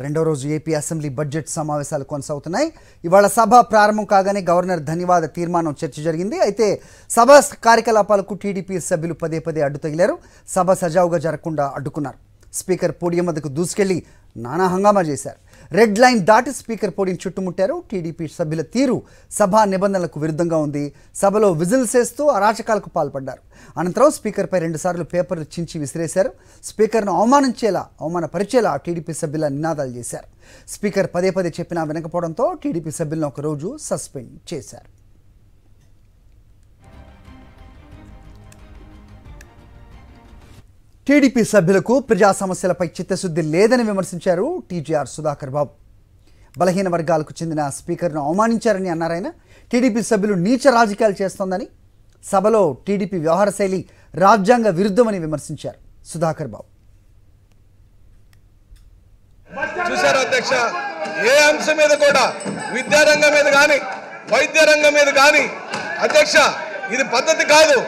రెండో రోజు AP assembly budget సమావేశాలు కొనసాగుతున్నాయి. ఇవాళ సభ ప్రారంభం కాగానే గవర్నర్ ధన్యవాద తీర్మానం చర్చ జరిగింది. అయితే సభ కార్యకలాపాలకు టీడీపీ సభ్యులు పదే పదే అడ్డు తగిలారు. సభ సజావుగా జరగకుండా అడ్డుకున్నారు. స్పీకర్ పోడియం వద్దకు దూసుకెళ్లి నానా హంగామా చేశారు. రెడ్ లైన్ దాటి స్పీకర్ పోడియం చుట్టుముట్టారు. టీడీపీ సభ్యుల తీరు సభా నిబంధనలకు విరుద్ధంగా ఉంది. సభలో విజిల్స్ వేస్తూ అరాచకాలకు పాల్పడ్డారు. అనంతరం స్పీకర్పై 2 సార్లు పేపర్లు చించి విసిరేశారు. స్పీకర్ను అవమానపరిచేలా టీడీపీ సభ్యుల నినాదాలు చేశారు. స్పీకర్ పదే పదే చెప్పినా వినకపోవడంతో టీడీపీ సభ్యులను ఒకరోజు సస్పెండ్ చేశారు. టీడీపీ సభ్యులకు ప్రజా సమస్యలపై చిత్తశుద్ధి లేదని విమర్శించారు టీజీఆర్ సుధాకర్ బాబు. బలహీన వర్గాలకు చెందిన స్పీకర్ను అవమానించారని అన్నారాయన. టీడీపీ సభ్యులు నీచ రాజకీయాలు చేస్తోందని, సభలో టీడీపీ వ్యవహార శైలి రాజ్యాంగ విరుద్ధమని విమర్శించారు సుధాకర్ బాబు. చూశారు అధ్యక్ష, ఏ అంశం మీద కూడా విద్యారంగం మీద కానీ వైద్య రంగం మీద కానీ అధ్యక్ష ఇది పద్ధతి కాదు.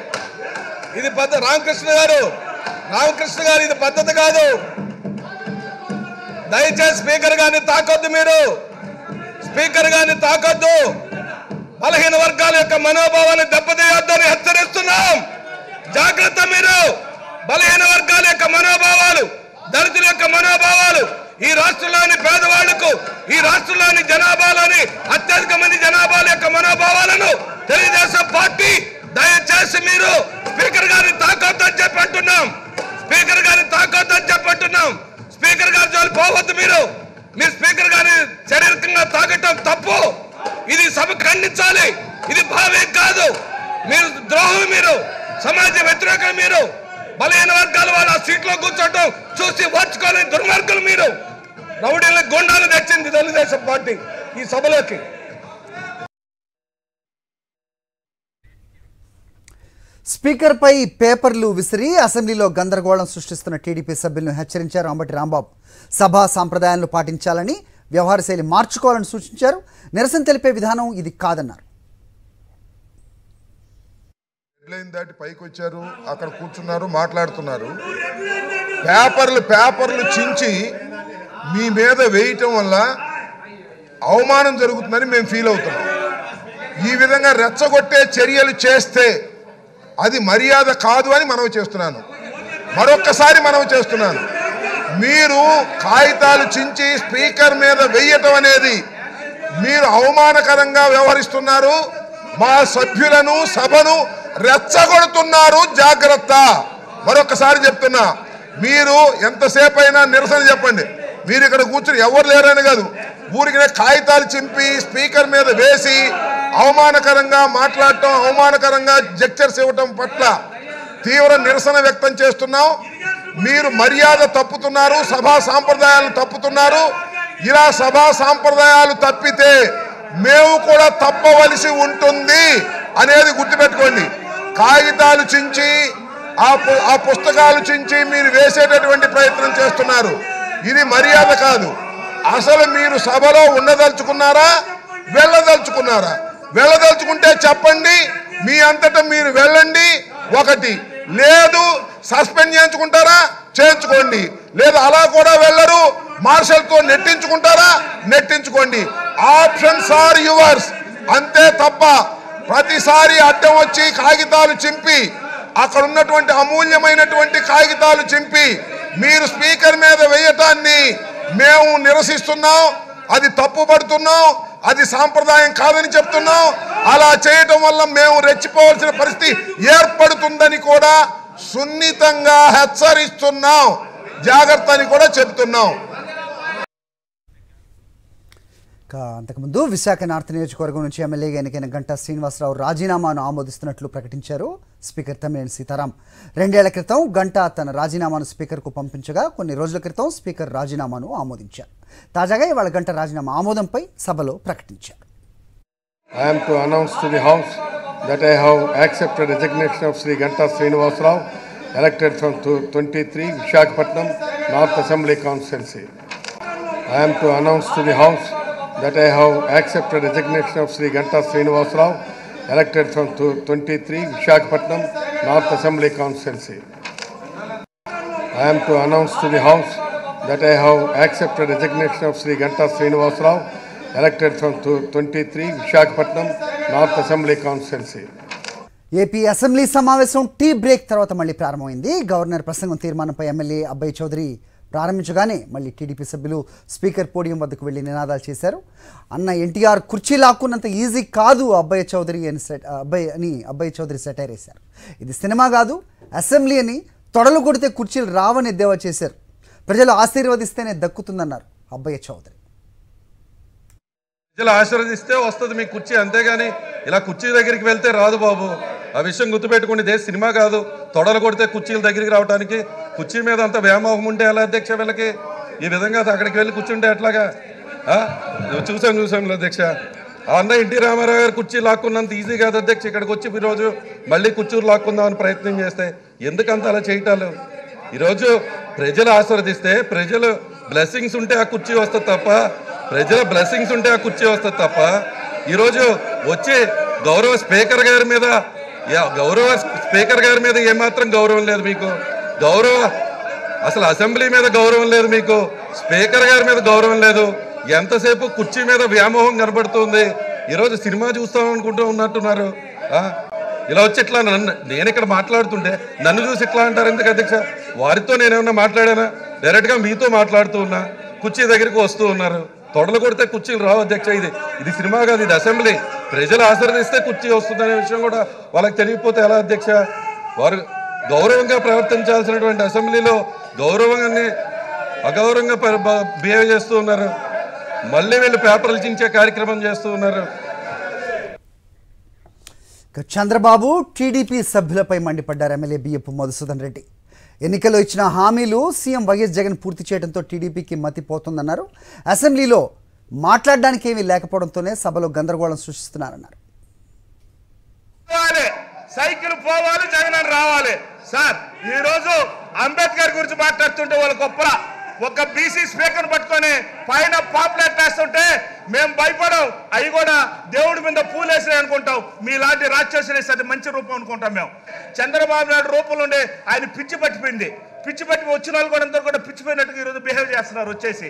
ఇది రామకృష్ణ గారు ఇది పద్ధతి కాదు. దయచేసి స్పీకర్ గారిని తాకొద్దు. మీరు స్పీకర్ గారిని తాకొద్దు. బలహీన వర్గాల యొక్క మనోభావాన్ని దెబ్బతీయొద్దని హెచ్చరిస్తున్నాం. జాగ్రత్త. మీరు బలహీన వర్గాల యొక్క మనోభావాలు, దళితుల యొక్క మనోభావాలు, ఈ రాష్ట్రంలోని పేదవాళ్లకు, ఈ రాష్ట్రంలోని జనాభాలోని అత్యధిక మంది జనాభాల యొక్క మనోభావాలను తెలుగుదేశం పార్టీ దయచేసి మీరు స్పీకర్ గారిని తాకొద్దని చెప్పంటున్నాం. స్పీకర్ గారి జోలి పోవద్దు. మీరు స్పీకర్ గారిని శారీరకంగా తాగటం తప్పు. ఇది సభ ఖండించాలి. ఇది భావ్యం కాదు. మీరు ద్రోహం, మీరు సమాజ వ్యతిరేకం, మీరు బలహీన వర్గాల వాళ్ళు ఆ సీట్లో కూర్చోటం చూసి ఓర్చుకోలేని దుర్మార్గులు. మీరు రౌడీల గుండాలు తెచ్చింది తెలుగుదేశం పార్టీ ఈ సభలోకి. స్పీకర్పై పేపర్లు విసిరి అసెంబ్లీలో గందరగోళం సృష్టిస్తున్న టీడీపీ సభ్యులను హెచ్చరించారు అంబటి రాంబాబు. సభా సాంప్రదాయాలను పాటించాలని, వ్యవహార శైలి మార్చుకోవాలని సూచించారు. నిరసన తెలిపే విధానం ఇది కాదన్నారు. లైన్ దాటి పైకి వచ్చారు, అక్కడ కూర్చున్నారు, మాట్లాడుతున్నారు. పేపర్లు చించి మీ మీద వేయటం వల్ల అవమానం జరుగుతుందని మేము ఫీల్ అవుతున్నాం. ఈ విధంగా రెచ్చగొట్టే చర్యలు చేస్తే అది మర్యాద కాదు అని మనవి చేస్తున్నాను. మరొక్కసారి మనవి చేస్తున్నాను. మీరు కాగితాలు చించి స్పీకర్ మీద వేయటం అనేది మీరు అవమానకరంగా వ్యవహరిస్తున్నారు. మా సభ్యులను, సభను రెచ్చగొడుతున్నారు. జాగ్రత్త. మరొకసారి చెప్తున్నా, మీరు ఎంతసేపు అయినా నిరసన చెప్పండి. మీరు ఇక్కడ కూర్చుని ఎవరు లేరని కాదు, ఊరికి కాగితాలు చింపి స్పీకర్ మీద వేసి అవమానకరంగా మాట్లాడటం, అవమానకరంగా జెక్చర్స్ ఇవ్వటం పట్ల తీవ్ర నిరసన వ్యక్తం చేస్తున్నాం. మీరు మర్యాద తప్పుతున్నారు, సభా సాంప్రదాయాలు తప్పుతున్నారు. ఇలా సభా సాంప్రదాయాలు తప్పితే మేము కూడా తప్పవలసి ఉంటుంది అనేది గుర్తుపెట్టుకోండి. కాగితాలు చించి ఆ పుస్తకాలు చించి మీరు వేసేటటువంటి ప్రయత్నం చేస్తున్నారు. ఇది మర్యాద కాదు. అసలు మీరు సభలో ఉండదలుచుకున్నారా, వెళ్ళదలుచుకున్నారా? వెళ్ళదలుచుకుంటే చెప్పండి, మీ అంతటా మీరు వెళ్ళండి. ఒకటి లేదు, సస్పెండ్ చేయించుకుంటారా చేయించుకోండి. లేదు అలా కూడా వెళ్ళరు, మార్షల్తో నెట్టించుకుంటారా నెట్టించుకోండి. Options are yours. అంతే తప్ప ప్రతిసారి అడ్డం వచ్చి కాగితాలు చింపి, అక్కడ ఉన్నటువంటి అమూల్యమైనటువంటి కాగితాలు చింపి మీరు స్పీకర్ మీద వేయటాన్ని మేము నిరసిస్తున్నాం. అది తప్పుపడుతున్నాం. అది సాంప్రదాయం కాదని చెప్తున్నాం. అలా చేయటం వల్ల మేము రెచ్చిపోవాల్సిన పరిస్థితి ఏర్పడుతుందని కూడా సున్నితంగా హెచ్చరిస్తున్నాం. జాగ్రత్త అని కూడా చెప్తున్నాం. అంతకుముందు విశాఖ నార్త్ నియోజకవర్గం నుంచి ఎమ్మెల్యేగా ఎన్నికైన గంటా శ్రీనివాసరావు రాజీనామాను ఆమోదిస్తున్నట్లు ప్రకటించారు స్పీకర్ తమ్మినేని సీతారాం. 2 ఏళ్ల క్రితం గంటా తన రాజీనామాను స్పీకర్కు పంపించగా కొన్ని రోజుల క్రితం స్పీకర్ రాజీనామాను ఆమోదించారు. తాజాగా ఇవాళ గంటా రాజీనామా ఆమోదంపై సభలో ప్రకటించారు. I am to announce to the House that I have accepted resignation of Sri Ganta Srinivasarao, elected from 23 Visakhapatnam North Assembly Constituency. I am to announce to the House that I have accepted resignation of Sri Ganta Srinivasarao, elected from 23 Visakhapatnam North Assembly Constituency. I am to announce to the House that I have accepted resignation of Sri Ganta Srinivas Rao, elected from 23 Vishakhapatnam North Assembly Constituency. AP assembly సమావేశం tea break తర్వాత మళ్ళీ ప్రారంభమైంది. Governor ప్రసంగం తీర్మానంపై MLA అబ్బాయి చౌదరి ప్రారంభించగానే మళ్ళీ TDP సభ్యులు speaker podium వద్దకు వెళ్లి నినాదాలు చేశారు. అన్న ఎన్టీఆర్ కుర్చీ లాక్కున్నంత ఈజీ కాదు అబ్బాయి చౌదరి సెటైర్ వేశారు. ఇది సినిమా కాదు, అసెంబ్లీ అని తొడలు కొడితే కుర్చీలు రావని ఎద్దేవా చేశారు. ప్రజలు ఆశీర్వదిస్తేనే దక్కుతుందన్నారు అబ్బాయి చౌదరి. ప్రజలు ఆశీర్వదిస్తే వస్తుంది మీ కుర్చీ, అంతేగాని ఇలా కుర్చీ దగ్గరికి వెళ్తే రాదు బాబు. ఆ విషయం గుర్తుపెట్టుకోండి. ఇదే సినిమా కాదు, తొడలు కొడితే కుర్చీల దగ్గరికి రావడానికి. కుర్చీ మీద అంత వ్యామోహం ఉంటే ఎలా అధ్యక్ష వీళ్ళకి? ఈ విధంగా అక్కడికి వెళ్ళి కూర్చుంటే ఎట్లాగా? చూసాం అధ్యక్ష. అన్న ఎన్టీ రామారావు గారు కుర్చీ లాక్కున్నంత ఈజీ కాదు అధ్యక్ష. ఇక్కడికి వచ్చి ఈరోజు మళ్ళీ కుర్చీలు లాక్కుందామని ప్రయత్నం చేస్తే ఎందుకంత అలా చేయటాలు? ఈరోజు ప్రజలు ఆశీర్వదిస్తే, ప్రజలు బ్లెస్సింగ్స్ ఉంటే ఆ కుర్చీ వస్తుంది తప్ప, ప్రజల బ్లెస్సింగ్స్ ఉంటే ఆ కుర్చీ వస్తుంది తప్ప, ఈరోజు వచ్చి గౌరవ స్పీకర్ గారి మీద ఏమాత్రం గౌరవం లేదు మీకు. అసలు అసెంబ్లీ మీద గౌరవం లేదు మీకు, స్పీకర్ గారి మీద గౌరవం లేదు. ఎంతసేపు కుర్చీ మీద వ్యామోహం కనబడుతుంది. ఈరోజు సినిమా చూస్తాం అనుకుంటూ ఉన్నట్టున్నారు. ఇలా వచ్చి ఇట్లా నేను ఇక్కడ మాట్లాడుతుంటే నన్ను చూసి ఇట్లా అంటారు ఎందుకు అధ్యక్ష? వారితో నేనేమన్నా మాట్లాడానా? డైరెక్ట్గా మీతో మాట్లాడుతూ ఉన్నా, కుర్చీ దగ్గరికి వస్తూ ఉన్నారు. తొడలు కొడితే కుర్చీలు రావు అధ్యక్ష. ఇది సినిమా కాదు, ఇది అసెంబ్లీ. ప్రజలు ఆశీర్వదిస్తే కుర్చీ వస్తుందనే విషయం కూడా వాళ్ళకి తెలియకపోతే ఎలా అధ్యక్ష? వారు గౌరవంగా ప్రవర్తించాల్సినటువంటి అసెంబ్లీలో గౌరవంగానే అగౌరవంగా బిహేవ్ చేస్తూ ఉన్నారు. మళ్ళీ వీళ్ళు పేపర్లు చించే కార్యక్రమం చేస్తూ ఉన్నారు. చంద్రబాబు టీడీపీ సభ్యులపై మండిపడ్డారు ఎమ్మెల్యే బియ్యపు మధుసూదన్ రెడ్డి. ఎన్నికల్లో ఇచ్చిన హామీలు సీఎం వైఎస్ జగన్ పూర్తి చేయడంతో టీడీపీకి మతిపోతుందన్నారు. అసెంబ్లీలో మాట్లాడడానికి ఏమీ లేకపోవడంతోనే సభలో గందరగోళం సృష్టిస్తున్నారన్నారు. సైకిల్ పోవాలి, జగన్ రావాలి. సార్ ఈ రోజు అంబేద్కర్ గురించి మాట్లాడుతుంటే వాళ్ళ గొప్ప ఒక బీసీ స్పీకర్ పట్టుకొని పైన పాపులేట్ వేస్తుంటే మేము భయపడం. అవి కూడా దేవుడి మీద పూలేసినాయి అనుకుంటాం. మీలాంటి రాక్షసులు అది మంచి రూపం అనుకుంటాం మేము. చంద్రబాబు నాయుడు రూపంలో ఉండే ఆయన పిచ్చి పట్టిపోయింది. పిచ్చి పట్టి వచ్చిన వాళ్ళు కూడా అందరూ కూడా పిచ్చిపోయినట్టుగా ఈరోజు బిహేవ్ చేస్తున్నారు. వచ్చేసి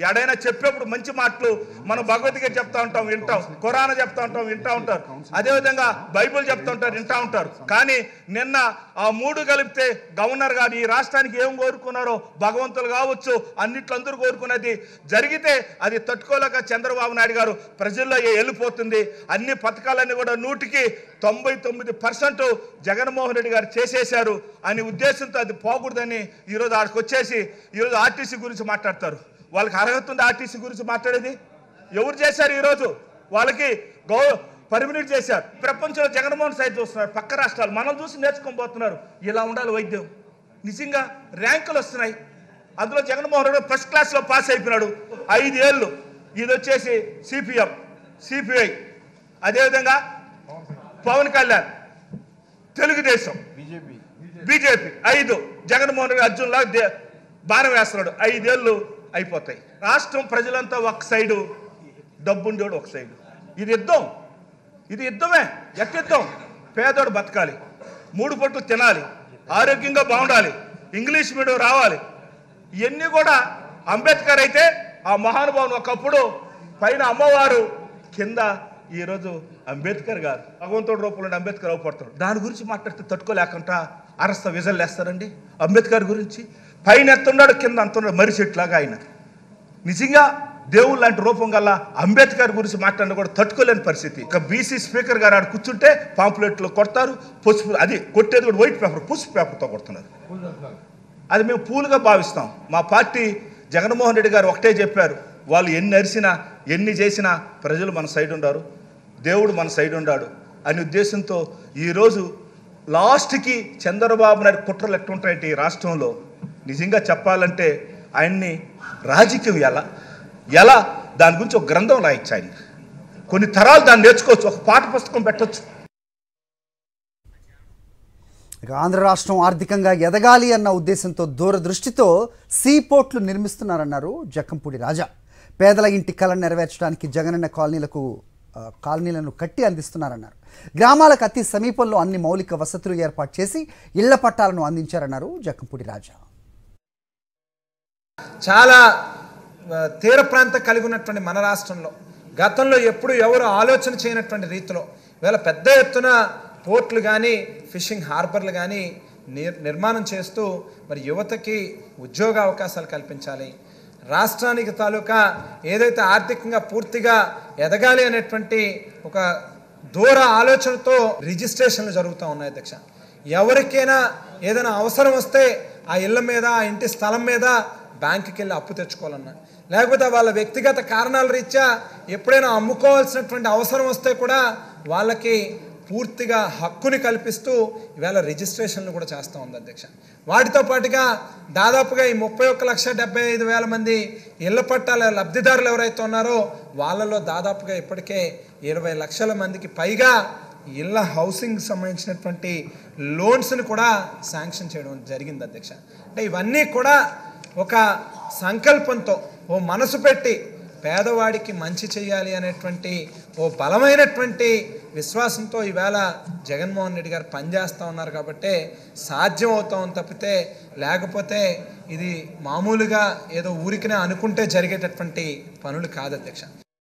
ఎడైనా చెప్పేప్పుడు మంచి మాటలు మనం భగవద్గీత చెప్తా ఉంటాం, వింటాం. ఖురాన్ చెప్తా ఉంటాం, వింటా ఉంటారు. అదేవిధంగా బైబుల్ చెప్తా ఉంటారు, వింటా ఉంటారు. కానీ నిన్న ఆ మూడు కలిపితే గవర్నర్ గారు ఈ రాష్ట్రానికి ఏం కోరుకున్నారో భగవంతులు కావచ్చు అన్నిట్లో అందరూ కోరుకున్నది జరిగితే అది తట్టుకోలేక చంద్రబాబు నాయుడు గారు ప్రజల్లో వెళ్ళిపోతుంది. అన్ని పథకాలన్నీ కూడా 99% జగన్మోహన్ రెడ్డి గారు చేసేశారు అనే ఉద్దేశంతో అది పోకూడదని ఈరోజు ఆడికి వచ్చేసి ఈరోజు ఆర్టీసీ గురించి మాట్లాడతారు. వాళ్ళకి అర్హత ఉంది ఆర్టీసీ గురించి మాట్లాడేది? ఎవరు చేశారు? ఈరోజు వాళ్ళకి పర్మినెంట్ చేశారు. ప్రపంచంలో జగన్మోహన్ సైతం చూస్తున్నారు, పక్క రాష్ట్రాలు మనం చూసి నేర్చుకోబోతున్నారు. ఇలా ఉండాలి వైద్యం. నిజంగా ర్యాంకులు వస్తున్నాయి. అందులో జగన్మోహన్ రెడ్డి ఫస్ట్ క్లాస్లో పాస్ అయిపోయినాడు. 5 ఏళ్ళు. ఇది వచ్చేసి సిపిఎం, సిపిఐ, అదేవిధంగా పవన్ కళ్యాణ్, తెలుగుదేశం, బీజేపీ 5. జగన్మోహన్ రెడ్డి అర్జున్లా బాణం వేస్తున్నాడు. 5 ఏళ్ళు అయిపోతాయి. రాష్ట్రం ప్రజలంతా ఒక సైడు, డబ్బుండేవాడు ఒక సైడు. ఇది యుద్ధమే. యుద్ధం. పేదోడు బతకాలి, 3 పూటలు తినాలి, ఆరోగ్యంగా బాగుండాలి, ఇంగ్లీష్ మీడియం రావాలి. ఇవన్నీ కూడా అంబేద్కర్ అయితే ఆ మహానుభావుని ఒకప్పుడు పైన అమ్మవారు, కింద ఈరోజు అంబేద్కర్ గారు భగవంతుడి రూపంలో అంబేద్కర్ అవపడతాడు. దాని గురించి మాట్లాడితే తట్టుకోలేకుండా అరస్త విజలు వేస్తారండి. అంబేద్కర్ గురించి పైన ఎత్తున్నాడు, కింద అంతున్నాడు, మరిచెట్లాగా ఆయన. నిజంగా దేవుడు లాంటి రూపం గల అంబేద్కర్ గురించి మాట్లాడిన కూడా తట్టుకోలేని పరిస్థితి. ఒక బీసీ స్పీకర్ గారు ఆడ కూర్చుంటే పాంప్లెట్లు కొడతారు, పసుపు, అది కొట్టేది కూడా వైట్ పేపర్, పసుపు పేపర్తో కొడుతున్నారు. అది మేము పూలుగా భావిస్తాం. మా పార్టీ జగన్మోహన్ రెడ్డి గారు ఒకటే చెప్పారు, వాళ్ళు ఎన్ని అరిసినా ఎన్ని చేసినా ప్రజలు మన సైడ్ ఉండారు, దేవుడు మన సైడ్ ఉండాడు అనే ఉద్దేశంతో ఈరోజు లాస్ట్కి చంద్రబాబు నాయుడు కుట్రలు ఎట్టుంటాయంటే ఈ రాష్ట్రంలో నిజంగా చెప్పాలంటే ఆయన్ని రాజకీయం ఎలా దాని గురించి ఒక గ్రంథం రాయొచ్చు. ఆయన కొన్ని తరాలు దాన్ని నేర్చుకోవచ్చు, ఒక పాఠ పుస్తకం పెట్టచ్చు. ఆంధ్ర రాష్ట్రం ఆర్థికంగా ఎదగాలి అన్న ఉద్దేశంతో దూరదృష్టితో సీ పోర్ట్లు నిర్మిస్తున్నారన్నారు జక్కంపూడి రాజా. పేదల ఇంటి కళను నెరవేర్చడానికి జగనన్న కాలనీలను కట్టి అందిస్తున్నారన్నారు. గ్రామాలకు అతి సమీపంలో అన్ని మౌలిక వసతులు ఏర్పాటు చేసి ఇళ్ల పట్టాలను అందించారన్నారు జక్కంపూడి రాజా. చాలా తీర ప్రాంతం కలిగి ఉన్నటువంటి మన రాష్ట్రంలో గతంలో ఎప్పుడు ఎవరు ఆలోచన చేయనటువంటి రీతిలో ఇవాళ పెద్ద ఎత్తున పోర్ట్లు కానీ ఫిషింగ్ హార్బర్లు కానీ నిర్మాణం చేస్తూ మరి యువతకి ఉద్యోగ అవకాశాలు కల్పించాలి, రాష్ట్రానికి తాలూకా ఏదైతే ఆర్థికంగా పూర్తిగా ఎదగాలి అనేటువంటి ఒక దూర ఆలోచనతో రిజిస్ట్రేషన్లు జరుగుతూ ఉన్నాయి అధ్యక్ష. ఎవరికైనా ఏదైనా అవసరం వస్తే ఆ ఇళ్ళ మీద ఆ ఇంటి స్థలం మీద బ్యాంకుకి వెళ్ళి అప్పు తెచ్చుకోవాలన్నా, లేకపోతే వాళ్ళ వ్యక్తిగత కారణాల రీత్యా ఎప్పుడైనా అమ్ముకోవాల్సినటువంటి అవసరం వస్తే కూడా వాళ్ళకి పూర్తిగా హక్కుని కల్పిస్తూ ఇవాళ రిజిస్ట్రేషన్లు కూడా చేస్తూ ఉంది అధ్యక్ష. వాటితో పాటుగా దాదాపుగా ఈ 31,75,000 మంది ఇళ్ల పట్టాల లబ్ధిదారులు ఎవరైతే ఉన్నారో వాళ్ళలో దాదాపుగా ఇప్పటికే 20 లక్షల మందికి పైగా ఇళ్ళ హౌసింగ్ సంబంధించినటువంటి లోన్స్ని కూడా శాంక్షన్ చేయడం జరిగింది అధ్యక్ష. అంటే ఇవన్నీ కూడా ఒక సంకల్పంతో ఓ మనసు పెట్టి పేదవాడికి మంచి చేయాలి అనేటువంటి ఓ బలమైనటువంటి విశ్వాసంతో ఈవేళ జగన్మోహన్ రెడ్డి గారు పనిచేస్తూ ఉన్నారు కాబట్టి సాధ్యం అవుతాం తప్పితే లేకపోతే ఇది మామూలుగా ఏదో ఊరికినే అనుకుంటే జరిగేటటువంటి పనులు కాదు అధ్యక్ష.